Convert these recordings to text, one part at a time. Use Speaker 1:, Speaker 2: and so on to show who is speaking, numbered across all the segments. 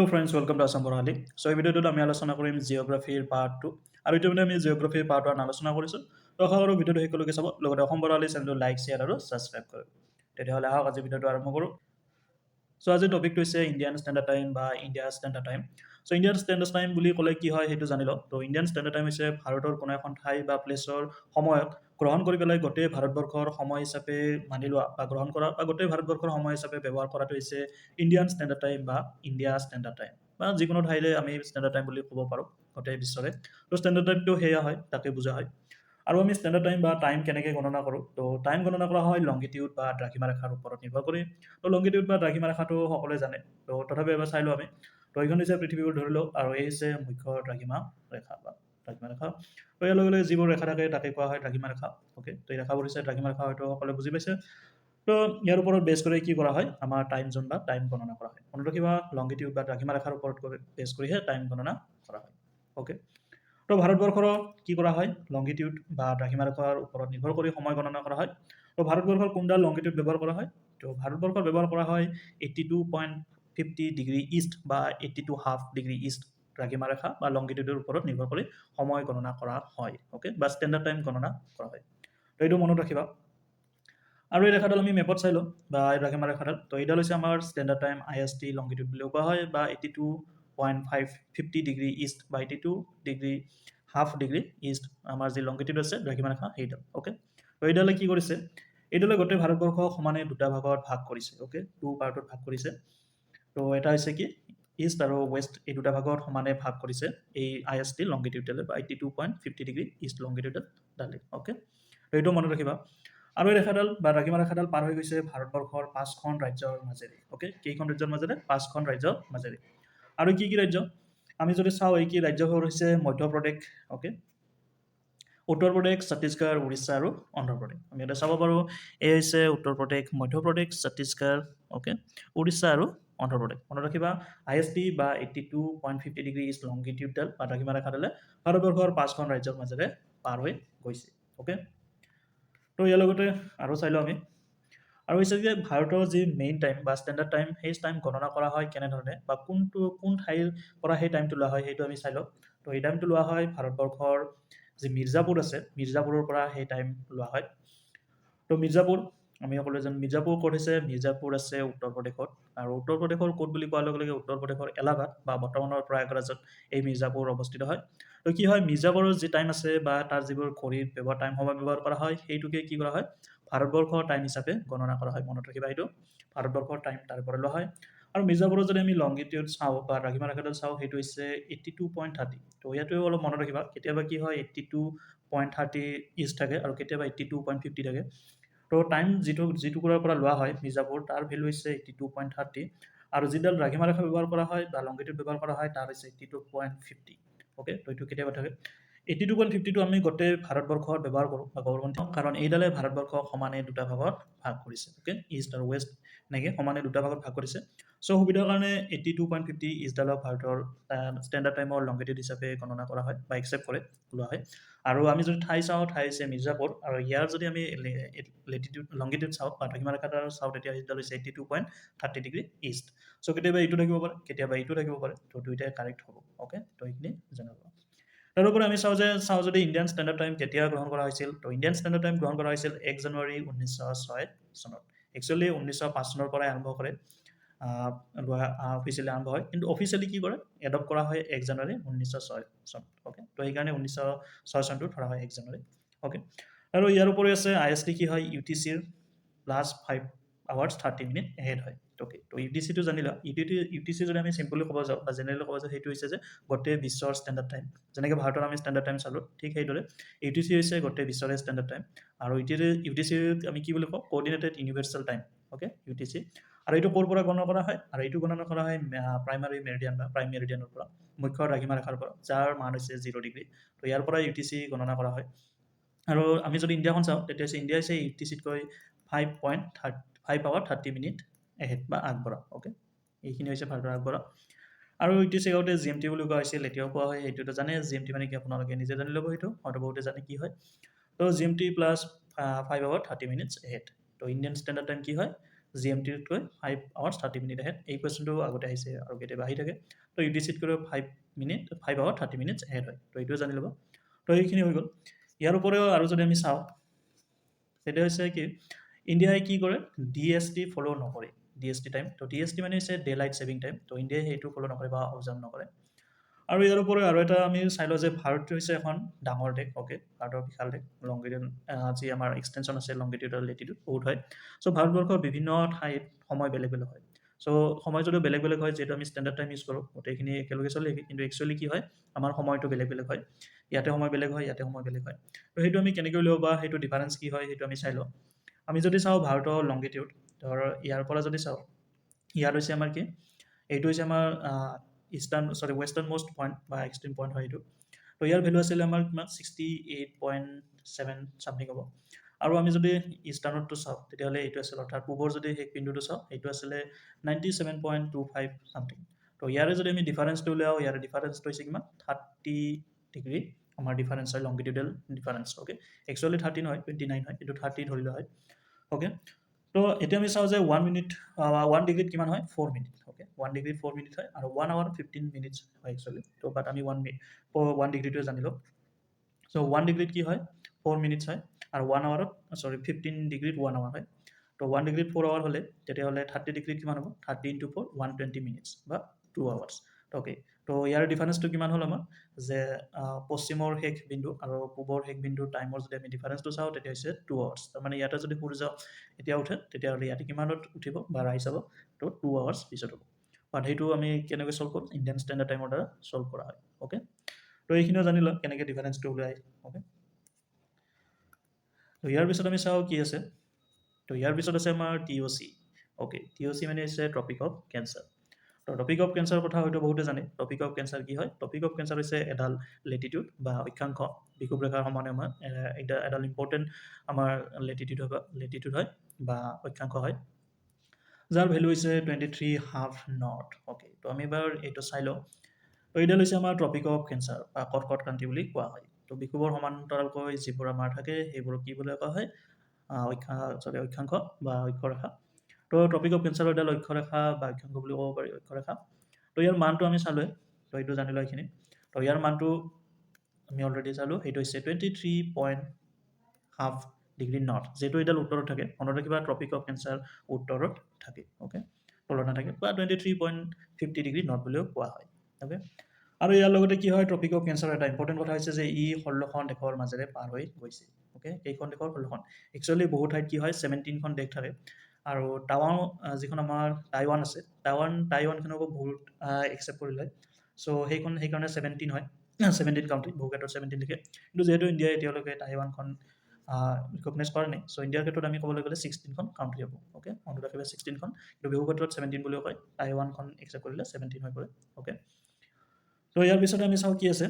Speaker 1: friends, welcome to Assam Borali. So এই ভিডিঅ'টোত আমি আলোচনা কৰিম জিঅ'গ্ৰাফীৰ পাৰ্ট 2 আৰু ইতিমধ্যে আমি জিঅ'গ্ৰাফীৰ পাৰ্ট 1 আলোচনা কৰিছোঁ। তো আশা কৰোঁ ভিডিঅ'টো শেষলৈকে চাব, লগতে অসম বৰালি চেনেলটো লাইক, শ্বেয়াৰ আৰু ছাবস্ক্ৰাইব কৰিব। তেতিয়াহ'লে আহক আজি ভিডিঅ'টো আৰম্ভ কৰোঁ। সো আজিৰ টপিকটো হৈছে ইণ্ডিয়ান ষ্টেণ্ডাৰ্ড টাইম বা India standard time. So Indian standard time বুলি ক'লে কি হয় সেইটো জানি লওঁ। তো ইণ্ডিয়ান ষ্টেণ্ডাৰ্ড টাইম হৈছে ভাৰতৰ কোনো এখন ঠাই বা প্লেচৰ সময়ত গ্ৰহণ কৰি পেলাই গোটেই ভাৰতবৰ্ষৰ সময় হিচাপে মানি লোৱা বা গ্ৰহণ কৰা বা গোটেই ভাৰতবৰ্ষৰ সময় হিচাপে ব্যৱহাৰ কৰাটো হৈছে ইণ্ডিয়ান ষ্টেণ্ডাৰ্ড টাইম বা ইণ্ডিয়া ষ্টেণ্ডাৰ্ড টাইম বা যিকোনো ঠাইলে আমি ষ্টেণ্ডাৰ্ড টাইম বুলি ক'ব পাৰোঁ গোটেই বিশ্বৰে। তো ষ্টেণ্ডাৰ্ড টাইমটো সেয়া হয়, তাকে বুজা হয়। আৰু আমি ষ্টেণ্ডাৰ্ড টাইম বা টাইম কেনেকৈ গণনা কৰোঁ? তো টাইম গণনা কৰা হয় লংগিটিউড বা দ্ৰাঘিমা ৰেখাৰ ওপৰত নিৰ্ভৰ কৰি। তো লংগিটিউড বা দ্ৰাঘিমা ৰেখাটো সকলোৱে জানে। তো তথাপি এবাৰ চাই লওঁ আমি। তো এইখন হৈছে পৃথিৱীৰ ধৰি লওক আৰু এই হৈছে মুখ্য দ্ৰাঘিমা ৰেখা বা দ্ৰাঘিমা ৰেখা। তো ইয়াৰ লগে লগে যিবোৰ ৰেখা থাকে তাকে কোৱা হয় দ্ৰাঘিমা ৰেখা। অ'কে, তো এই ৰেখাবোৰ হৈছে দ্ৰাঘিমা ৰেখা, হয়তো সকলোৱে বুজি পাইছে। তো ইয়াৰ ওপৰত বেছ কৰি কি কৰা হয়? আমাৰ টাইম জোন বা টাইম গণনা কৰা হয়। মনত ৰাখিবা, লংগিটিউড বা দ্ৰাঘিমা ৰেখাৰ ওপৰত বেছ কৰিহে টাইম গণনা কৰা হয়। অ'কে, তো ভাৰতবৰ্ষৰ কি কৰা হয়? লংগিটিউড বা দ্ৰাঘিমা ৰেখাৰ ওপৰত নিৰ্ভৰ কৰি সময় গণনা কৰা হয়। তো ভাৰতবৰ্ষৰ কোনডাল লংগিটিউড ব্যৱহাৰ কৰা হয়? তো ভাৰতবৰ্ষৰ ব্যৱহাৰ কৰা হয় 82.50 ডিগ্ৰী ইষ্ট বা 82.5 ডিগ্ৰী ইষ্ট দ্ৰাঘিমা ৰেখা বা লংগিটিউডৰ ওপৰত নিৰ্ভৰ কৰি সময় গণনা কৰা হয়। অ'কে, বা ষ্টেণ্ডাৰ্ড টাইম গণনা কৰা হয়। তো এইটো মনত ৰাখিবা। আৰু এই ৰেখাডাল আমি মেপত চাই লওঁ বা এই দ্ৰাঘিমা ৰেখাডাল। তো এইডাল হৈছে আমাৰ ষ্টেণ্ডাৰ্ড টাইম IST লংগিটিউড বুলিও কোৱা হয় বা 82.50 ডিগ্ৰী ইষ্ট বা 82.5 ডিগ্ৰী ইষ্ট আমাৰ যি লংগিটিউড আছে দ্ৰাঘিমা ৰেখা সেইডাল। অ'কে, তো এইডালে কি কৰিছে? এইডালে গোটেই ভাৰতবৰ্ষক সমানে দুটা ভাগত ভাগ কৰিছে। অ'কে, 2 পাৰ্টত ভাগ কৰিছে। তো এটা হৈছে কি ইষ্ট আৰু ৱেষ্ট, এই দুটা ভাগত সমানে ভাগ কৰিছে এই IST লংগিটিউডালে বা 82.50 ডিগ্ৰী ইষ্ট লংগিটিউডাল ডালে। অ'কে, তো এইটো মনত ৰাখিবা। আৰু এই ৰেখাডাল বা দ্ৰাঘিমা ৰেখাডাল পাৰ হৈ গৈছে ভাৰতবৰ্ষৰ 5খন ৰাজ্যৰ মাজেৰে। অ'কে, কেইখন ৰাজ্যৰ মাজেৰে? 5খন ৰাজ্যৰ মাজেৰে। আৰু কি কি ৰাজ্য? আমি যদি চাওঁ এই কি ৰাজ্যবোৰ হৈছে মধ্যপ্ৰদেশ, অ'কে, উত্তৰ প্ৰদেশ, ছত্তীশগড়, উৰিষ্যা আৰু অন্ধ্ৰপ্ৰদেশ। আমি ইয়াতে চাব পাৰোঁ এই হৈছে উত্তৰ প্ৰদেশ, মধ্যপ্ৰদেশ, ছত্তীশগড়, অ'কে, উৰিষ্যা আৰু অন্ধ্ৰপ্ৰদেশ। মনত ৰাখিবা, IST বা 82.50 ডিগ্ৰী ইষ্ট লংগিটিউডডাল বা দ্ৰাঘিমা ৰেখাডালে ভাৰতবৰ্ষৰ 5খন ৰাজ্যৰ মাজেৰে পাৰ হৈ গৈছে। অ'কে, তো ইয়াৰ লগতে আৰু চাই লওঁ আমি। আৰু হৈছে যে ভাৰতৰ যি মেইন টাইম বা ষ্টেণ্ডাৰ্ড টাইম, সেই টাইম গণনা কৰা হয় কেনেধৰণে বা কোন ঠাইৰ পৰা সেই টাইমটো লোৱা হয় সেইটো আমি চাই লওঁ। তো এই টাইমটো লোৱা হয় ভাৰতবৰ্ষৰ যি মিৰ্জাপুৰ আছে, মিৰ্জাপুৰৰ পৰা সেই টাইম লোৱা হয়। তো মিৰ্জাপুৰ আমি সকলোৱে জানো মিৰ্জাপুৰ ক'ত আছে? মিৰ্জাপুৰ আছে উত্তৰ প্ৰদেশত। আৰু উত্তৰ প্ৰদেশৰ ক'ত বুলি কোৱাৰ লগে লগে উত্তৰ প্ৰদেশৰ এলাহাবাদ বা বৰ্তমানৰ প্ৰয়াগৰাজত এই মিৰ্জাপুৰ অৱস্থিত হয়। তো কি হয়, মিৰ্জাপুৰৰ যি টাইম আছে বা তাৰ যিবোৰ ঘড়ীৰ টাইম সময় ব্যৱহাৰ কৰা হয় সেইটোকে কি কৰা হয়? ভাৰতবৰ্ষৰ টাইম হিচাপে গণনা কৰা হয়। মনত ৰাখিবা এইটো, ভাৰতবৰ্ষৰ টাইম তাৰ পৰা লোৱা হয়। আৰু মিৰ্জাপুৰত যদি আমি লংগিটিউড চাওঁ বা দ্ৰাঘিমা ৰেখাডাল চাওঁ, সেইটো হৈছে 82.30। তো ইয়াতেও অলপ মনত ৰাখিবা, কেতিয়াবা কি হয় 82.30 ইষ্ট থাকে আৰু কেতিয়াবা 82.50 থাকে। তো টাইম যিটুকুৰাৰ পৰা লোৱা হয় মিৰ্জাপুৰ, তাৰ ভেলু হৈছে 82.30 আৰু যিডাল দ্ৰাঘিমা ৰেখা ব্যৱহাৰ কৰা হয় বা লংগিটিউড ব্যৱহাৰ কৰা হয় তাৰ হৈছে 82.50। অ'কে, তো এইটো কেতিয়াবা থাকে 82.50টো আমি গোটেই ভাৰতবৰ্ষত ব্যৱহাৰ কৰোঁ বা গৌৰৱান্বিত, কাৰণ এইডালে ভাৰতবৰ্ষক সমানে দুটা ভাগত ভাগ কৰিছে। অ'কে, ইষ্ট আৰু ৱেষ্ট এনেকৈ সমানে দুটা ভাগত ভাগ কৰিছে। চ' সুবিধাৰ কাৰণে 82.50 ইষ্টডালক ভাৰতৰ ষ্টেণ্ডাৰ্ড টাইমৰ লংগিটিউড হিচাপে গণনা কৰা হয় বা একচেপ্ট কৰে, লোৱা হয়। আৰু আমি যদি ঠাই চাওঁ, ঠাই হৈছে মিৰ্জাপুৰ, আৰু ইয়াৰ যদি আমি লংগিটিউড চাওঁ বা দ্ৰাঘিমা ৰেখাডাল চাওঁ, তেতিয়া সেইডাল হৈছে 82.30 ডিগ্ৰী ইষ্ট। চ' কেতিয়াবা এইটো থাকিব পাৰে, কেতিয়াবা এইটো থাকিব পাৰে, তো দুইটাই কাৰেক্ট হ'ব। অ'কে, তো এইখিনি জনাব। তাৰোপৰি আমি চাওঁ যদি ইণ্ডিয়ান ষ্টেণ্ডাৰ্ড টাইম কেতিয়া গ্ৰহণ কৰা হৈছিল, তো ইণ্ডিয়ান ষ্টেণ্ডাৰ্ড টাইম গ্ৰহণ কৰা হৈছিল 1 জানুৱাৰী 1906 চনত। একচুৱেলি 1905 চনৰ পৰাই আৰম্ভ কৰে, অফিচিয়েলি আৰম্ভ হয়, কিন্তু অফিচিয়েলি কি কৰে, এডপ্ট কৰা হয় 1 জানুৱাৰী 1906 চনত। অ'কে, তো সেইকাৰণে 1906 চনটো ধৰা হয় 1 জানুৱাৰী। অ'কে, আৰু ইয়াৰ উপৰি আছে IST কি হয়, UTCৰ +5 hours 30 minutes এহেড হয়। অ'কে, তো UTCটো জানিলা। UTC যদি আমি চিম্পলি ক'ব যাওঁ বা জেনেৰেলি ক'ব যাওঁ, সেইটো হৈছে যে গোটেই বিশ্বৰ ষ্টেণ্ডাৰ্ড টাইম। যেনেকৈ ভাৰতৰ আমি ষ্টেণ্ডাৰ্ড টাইম চালোঁ, ঠিক সেইদৰে UTC হৈছে গোটেই বিশ্বৰে ষ্টেণ্ডাৰ্ড টাইম। আৰু UTC আমি কি বুলি কওঁ, কোঅৰ্ডিনেটেড ইউনিভাৰ্চেল টাইম। Okay, UTC। আৰু এইটো ক'ৰ পৰা গণনা কৰা হয়? আৰু এইটো গণনা কৰা হয় প্ৰাইমাৰী মেৰিডিয়ান বা প্ৰাইম মেৰিডিয়ানৰ পৰা, মুখ্য দ্ৰাঘিমা ৰেখাৰ পৰা, যাৰ মান হৈছে 0 ডিগ্ৰী। তো ইয়াৰ পৰা UTC গণনা কৰা হয়। আৰু আমি যদি ইণ্ডিয়াখন চাওঁ, তেতিয়া হৈছে ইণ্ডিয়া হৈছে UTCতকৈ 5 hour 30 minutes এহেড বা আগবঢ়া। অ'কে, এইখিনি হৈছে ভাৰতৰ আগবঢ়া। আৰু UTC আগতে GMT বুলি কোৱা হৈছিল, এতিয়াও কোৱা হয়। সেইটোতো জানে GMT মানে কি, আপোনালোকে নিজে জানি ল'ব, সেইটো হয়তো বহুতে জানে কি হয়। তো GMT +5 hour 30 minutes এহেড। তো ইণ্ডিয়ান ষ্টেণ্ডাৰ্ড টাইম কি হয়, GMT-তকৈ 5 hours 30 minutes ahead। এই কুৱেশ্যনটো আগতে আহিছে আৰু কেতিয়াবা আহি থাকে। তো UTC-তকৈ 5 hours 30 minutes ahead হয়। তো এইটোও জানি ল'ব। তো এইখিনি হৈ গ'ল। ইয়াৰ উপৰিও আৰু যদি আমি চাওঁ, সেইটো হৈছে কি ইণ্ডিয়াই কি কৰে, DST ফ'ল' নকৰে। DST টাইম, তো DST মানে হৈছে ডে লাইট ছেভিং টাইম। তো ইণ্ডিয়াই সেইটো ফ'ল' নকৰে বা অবজাৰ্ভ নকৰে। আৰু ইয়াৰ উপৰিও আৰু এটা আমি চাই লওঁ যে ভাৰত হৈছে এখন ডাঙৰ দেশ। অ'কে, ভাৰতৰ বিশাল দেশ। লংগিটিউড যি আমাৰ এক্সটেনশ্যন আছে লংগিটিউড আৰু লেটিটিউড বহুত হয়। চ' ভাৰতবৰ্ষৰ বিভিন্ন ঠাইত সময় বেলেগ বেলেগ হয়। চ' সময় যদিও বেলেগ বেলেগ হয়, যিহেতু আমি ষ্টেণ্ডাৰ্ড টাইম ইউজ কৰোঁ, গোটেইখিনি একেলগে চলে, কিন্তু একচুৱেলি কি হয়, আমাৰ সময়টো বেলেগ বেলেগ হয়। ইয়াতে সময় বেলেগ হয়, ইয়াতে সময় বেলেগ হয়। তো সেইটো আমি কেনেকৈ উলিয়াব বা সেইটো ডিফাৰেঞ্চ কি হয়, সেইটো আমি চাই লওঁ। আমি যদি চাওঁ ভাৰতৰ লংগিটিউড, ধৰ ইয়াৰ পৰা যদি চাওঁ, ইয়াত হৈছে আমাৰ কি, এইটো হৈছে আমাৰ ৱেষ্টাৰ্ণ মোষ্ট পইণ্ট বা এক্সট্ৰিম পইণ্ট হয় এইটো। তো ইয়াৰ ভেলু আছিলে আমাৰ কিমান 68.7 চামথিং হ'ব। আৰু আমি যদি ইষ্টাৰ্ণতো চাওঁ, তেতিয়াহ'লে এইটো আছিলে, অৰ্থাৎ পূবৰ যদি সেই বিন্দুটো চাওঁ, এইটো আছিলে 97.25 চামথিং। তো ইয়াৰে যদি আমি ডিফাৰেঞ্চটো উলিয়াওঁ, ইয়াৰে ডিফাৰেঞ্চটো হৈছে কিমান 30 ডিগ্ৰী আমাৰ ডিফাৰেঞ্চ হয়, লংগিটিউডেল ডিফাৰেঞ্চ। অ'কে, একচুৱেলি 30 নহয়, 29 হয়, কিন্তু 30 ধৰি লোৱা হয়। অ'কে, তো এতিয়া আমি চাওঁ যে 1 ডিগ্ৰীত কিমান হয়, 4 মিনিট। অ'কে, 1 ডিগ্ৰীত 4 মিনিট হয়, আৰু 1 hour 15 minutes হয় একচুৱেলি। তো বাট আমি 1 ডিগ্ৰীটোৱে জানি লওঁ। চ' 1 ডিগ্ৰীত কি হয়, 4 মিনিটছ হয়, আৰু 1 hourত 15 ডিগ্ৰীত 1 hour হয়। তো 1 ডিগ্ৰীত 4 hour হ'লে তেতিয়াহ'লে 30 ডিগ্ৰীত কিমান হ'ব, 30 into 4 120 minutes বা 2 hours। অ'কে, তো ইয়াৰ ডিফাৰেঞ্চটো কিমান হ'ল আমাৰ, যে পশ্চিমৰ শেষ বিন্দু আৰু পূবৰ শেষ বিন্দুৰ টাইমৰ যদি আমি ডিফাৰেঞ্চটো চাওঁ, তেতিয়া হৈছে 2 hours। তাৰমানে ইয়াতে যদি সূৰ্য এতিয়া উঠে, তেতিয়াহ'লে ইয়াতে কিমানত উঠিব বা ৰাইজ হ'ব, তো 2 hours পিছত হ'ব। বাট সেইটো আমি কেনেকৈ চল্ভ কৰোঁ, ইণ্ডিয়ান ষ্টেণ্ডাৰ্ড টাইমৰ দ্বাৰা চল্ভ কৰা হয়। অ'কে, তো এইখিনিও জানি লওঁ কেনেকৈ ডিফাৰেঞ্চটো ওলাই। অ'কে, তো ইয়াৰ পিছত আমি চাওঁ কি আছে। তো ইয়াৰ পিছত আছে আমাৰ TOC। অ'কে, TOC মানে হৈছে টপিক অফ কেঞ্চাৰ। তো টপিক অফ কেঞ্চাৰৰ কথা হয়তো বহুতে জানে। টপিক অফ কেঞ্চাৰ কি হয়, টপিক অফ কেঞ্চাৰ হৈছে এডাল লেটিটিউড বা অক্ষাংশ, বিষুৱ ৰেখাৰ সমানে আমাৰ এডাল ইম্পৰ্টেণ্ট আমাৰ লেটিটিউড হয় বা অক্ষাংশ হয়, যাৰ ভেলু হৈছে 23.5 নৰ্থ। অ'কে, তো আমি এবাৰ এইটো চাই লওঁ। তো এইডাল হৈছে আমাৰ টপিক অফ কেঞ্চাৰ বা কৰ্কটক্ৰান্তি বুলি কোৱা হয়। তো বিষুৱৰ সমান্তৰালকৈ যিবোৰ আমাৰ থাকে, সেইবোৰক কি বুলি কোৱা হয়, অক্ষাংশ বা অক্ষৰেখা। তো টপিক অফ কেঞ্চাৰৰ এডাল অক্ষৰেখা বা অক্ষাংশ বুলি ক'ব পাৰি, অক্ষৰেখা। তো ইয়াৰ মানটো আমি চালোৱে, তো এইটো জানি লোৱা এইখিনি। তো ইয়াৰ মানটো আমি অলৰেডি চালোঁ, সেইটো হৈছে 23.5 ডিগ্ৰী নৰ্থ। যিহেতু এইডাল উত্তৰত থাকে, মনত ৰাখিবা টপিক অফ কেঞ্চাৰ উত্তৰত থাকে। অ'কে, তলত নাথাকে, বা 23.50 ডিগ্ৰী নৰ্থ বুলিও কোৱা হয়। অ'কে, আৰু ইয়াৰ লগতে কি হয়, টপিক অফ কেঞ্চাৰৰ এটা ইম্পৰ্টেণ্ট কথা হৈছে যে ই 16খন দেশৰ মাজেৰে পাৰ হৈ গৈছে। অ'কে, কেইখন দেশৰ, 16খন। একচুৱেলি বহু ঠাইত কি হয়, 17খন দেশ থাকে। আৰু যিখন আমাৰ টাইৱান আছে, টাইৱানখনকো বহুত একচেপ্ট কৰি লয়। চ' সেইকাৰণে 17 হয়, 17 কাউণ্ট্ৰি, বহু ক্ষেত্ৰত 17 লিখে। কিন্তু যিহেতু ইণ্ডিয়াই এতিয়ালৈকে টাইৱানখন ৰিকগনাইজ কৰা নাই, চ' ইণ্ডিয়াৰ ক্ষেত্ৰত আমি ক'বলৈ গ'লে 16খন কাউণ্ট্ৰি হ'ব। অ'কে, মনত ৰাখিবা 16খন, কিন্তু বহু ক্ষেত্ৰত 17 বুলিও কয়। টাইৱানখন একচেপ্ট কৰিলে 17 হৈ পৰে। অ'কে, তো ইয়াৰ পিছতে আমি চাওঁ কি আছে।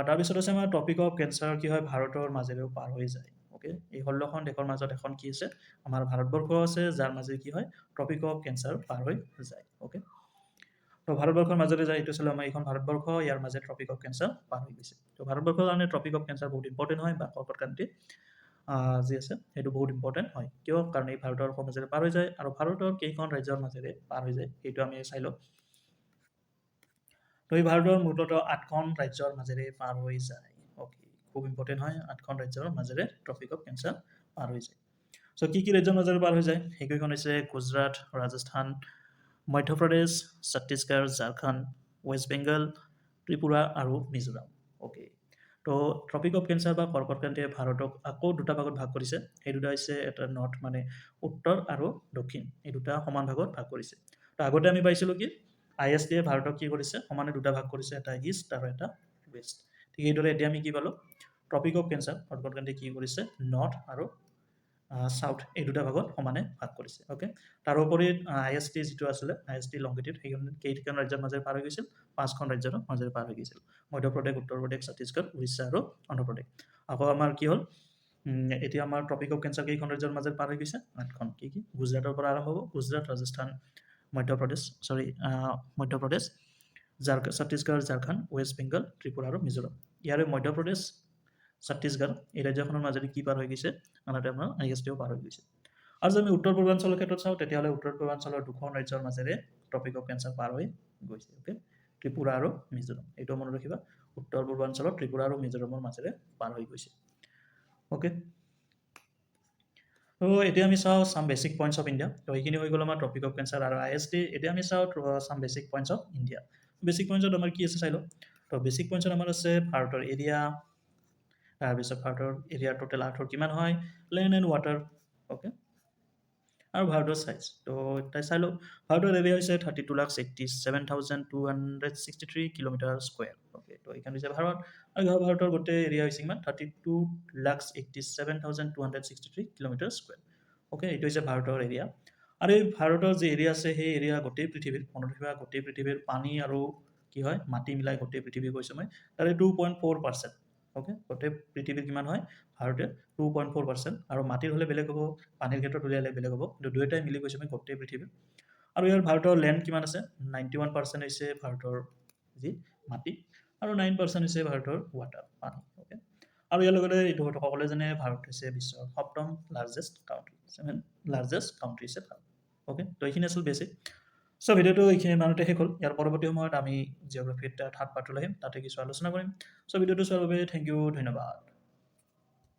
Speaker 1: তাৰপিছত আছে আমাৰ টপিক অফ কেঞ্চাৰ কি হয়, ভাৰতৰ মাজেৰেও পাৰ হৈ যায়। অ'কে, এই 16খন দেশৰ মাজত এখন কি আছে, আমাৰ ভাৰতবৰ্ষ আছে, যাৰ মাজেৰে কি হয়, টপিক অফ কেঞ্চাৰ পাৰ হৈ যায়। অ'কে, তো ভাৰতবৰ্ষৰ মাজেৰে যায়, এইটো আছিলে আমাৰ এইখন ভাৰতবৰ্ষ, ইয়াৰ মাজে টপিক অফ কেঞ্চাৰ পাৰ হৈ গৈছে। তো ভাৰতবৰ্ষৰ কাৰণে টপিক অফ কেঞ্চাৰ বহুত ইম্পৰ্টেণ্ট হয়, বা কৰ্কটক্ৰান্তি যি আছে সেইটো বহুত ইম্পৰ্টেণ্ট হয়। কিয়, কাৰণ এই ভাৰতৰ মাজেৰে পাৰ হৈ যায়, আৰু ভাৰতৰ কেইখন ৰাজ্যৰ মাজেৰে পাৰ হৈ যায়, সেইটো আমি চাই লওঁ। তো এই ভাৰতৰ মূলতঃ 8খন ৰাজ্যৰ মাজেৰে পাৰ হৈ যায়। অ'কে, খুব ইম্পৰ্টেণ্ট হয়, 8খন ৰাজ্যৰ মাজেৰে টপিক অফ কেঞ্চাৰ পাৰ হৈ যায়। চ' কি ৰাজ্যৰ মাজেৰে পাৰ হৈ যায়, সেইকেইখন হৈছে গুজৰাট, ৰাজস্থান, মধ্যপ্ৰদেশ, ছত্তীশগড়, ঝাৰখণ্ড, ৱেষ্ট বেংগল, ত্ৰিপুৰা আৰু মিজোৰাম। অ'কে, তো টপিক অফ কেঞ্চাৰ বা কৰ্কটক্ৰান্তিয়ে ভাৰতক আকৌ দুটা ভাগত ভাগ কৰিছে। সেই দুটা হৈছে এটা নৰ্থ মানে উত্তৰ আৰু দক্ষিণ, এই দুটা সমান ভাগত ভাগ কৰিছে। তো আগতে আমি পাইছিলোঁ কি ISDয়ে ভাৰতক কি কৰিছে, সমানে দুটা ভাগ কৰিছে, এটা ইষ্ট আৰু এটা ৱেষ্ট। ঠিক সেইদৰে এতিয়া আমি কি পালোঁ, টপিক অফ কেঞ্চাৰ কৰ্কটক্ৰান্তিয়ে কি কৰিছে, নৰ্থ আৰু চাউথ এই দুটা ভাগত সমানে ভাগ কৰিছে। অ'কে, তাৰোপৰি ISD যিটো আছিলে, ISD লংগিটিউড, সেইখন কেইখন ৰাজ্যৰ মাজেৰে পাৰ হৈ গৈছিল, 5খন ৰাজ্যৰ মাজেৰে পাৰ হৈ গৈছিল, মধ্যপ্ৰদেশ, উত্তৰ প্ৰদেশ, ছত্তীশগড়, উৰিষ্যা আৰু অন্ধ্ৰপ্ৰদেশ। আকৌ আমাৰ কি হ'ল, এতিয়া আমাৰ টপিক অফ কেঞ্চাৰ কেইখন ৰাজ্যৰ মাজেৰে পাৰ হৈ গৈছে, 8খন। কি গুজৰাটৰ পৰা আৰম্ভ হ'ব, গুজৰাট, ৰাজস্থান, মধ্যপ্ৰদেশ, ছত্তীশগড়, ঝাৰখণ্ড, ৱেষ্ট বেংগল, ত্ৰিপুৰা আৰু মিজোৰাম। ইয়াৰে মধ্যপ্ৰদেশ, ছত্তীশগড় এই ৰাজ্যখনৰ মাজেৰে কি পাৰ হৈ গৈছে, আনহাতে আমাৰ ISDও পাৰ হৈ গৈছে। আৰু যদি আমি উত্তৰ পূৰ্বাঞ্চলৰ ক্ষেত্ৰত চাওঁ তেতিয়াহ'লে উত্তৰ পূৰ্বাঞ্চলৰ দুখন ৰাজ্যৰ মাজেৰে ট্ৰপিক অফ কেঞ্চাৰ পাৰ হৈ গৈছে অ'কে ত্ৰিপুৰা আৰু মিজোৰাম এইটো মনত ৰাখিবা উত্তৰ পূৰ্বাঞ্চলৰ ত্ৰিপুৰা আৰু মিজোৰামৰ মাজেৰে পাৰ হৈ গৈছে অ'কে তো এতিয়া আমি চাওঁ চাম বেচিক পইণ্টছ অফ ইণ্ডিয়া তো এইখিনি হৈ গ'ল আমাৰ টপিক অফ কেঞ্চাৰ আৰু ISD এতিয়া আমি চাওঁ চাম basic points of India basic পইণ্টছত আমাৰ কি আছে চাই লওঁ তো বেচিক পইণ্টছত আমাৰ আছে ভাৰতৰ এৰিয়া তাৰপিছত ভাৰতৰ এৰিয়াৰ টোটেল আৰ্থৰ কিমান হয় লেণ্ড এণ্ড ৱাটাৰ অ'কে আৰু ভাৰতৰ চাইজ তো তাই চাই লওঁ ভাৰতৰ এৰিয়া হৈছে 32,87,263 কিলোমিটাৰ স্কুৱেৰ অ'কে তো এইখন হৈছে ভাৰত আৰু ভাৰতৰ গোটেই এৰিয়া হৈছে কিমান 32,87,263 কিলোমিটাৰ স্কুৱেৰ অ'কে এইটো হৈছে ভাৰতৰ এৰিয়া আৰু এই ভাৰতৰ যি এৰিয়া আছে সেই এৰিয়া গোটেই পৃথিৱীৰ মনত ৰাখিবা গোটেই পৃথিৱীৰ পানী আৰু কি হয় মাটি মিলাই গোটেই পৃথিৱী কৈছোঁ মই তাৰে 2.4% অ'কে গোটেই পৃথিৱীৰ কিমান হয় ভাৰতে 2.4% আৰু মাটিৰ হ'লে বেলেগ হ'ব পানীৰ ক্ষেত্ৰত উলিয়ালে বেলেগ হ'ব কিন্তু দুয়োটাই মিলি কৈছোঁ আমি গোটেই পৃথিৱীৰ আৰু ইয়াৰ ভাৰতৰ লেণ্ড কিমান আছে 91% হৈছে ভাৰতৰ যি মাটি আৰু 9% হৈছে ভাৰতৰ ৱাটাৰ পানী অ'কে আৰু ইয়াৰ লগতে এইটো সকলোৱে জানে ভাৰত হৈছে বিশ্বৰ সপ্তম লাৰ্জেষ্ট কাউণ্ট্ৰি হৈছে ভাৰত অ'কে তো এইখিনি আছিল বেছিক চ' ভিডিঅ'টো এইখিনি ইমানতে শেষ হ'ল ইয়াৰ পৰৱৰ্তী সময়ত আমি জিঅ'গ্ৰাফিত থাৰ্ড পাৰ্টলৈ আহিম তাতে কিছু আলোচনা কৰিম চ' ভিডিঅ'টো চোৱাৰ বাবে থেংক ইউ ধন্যবাদ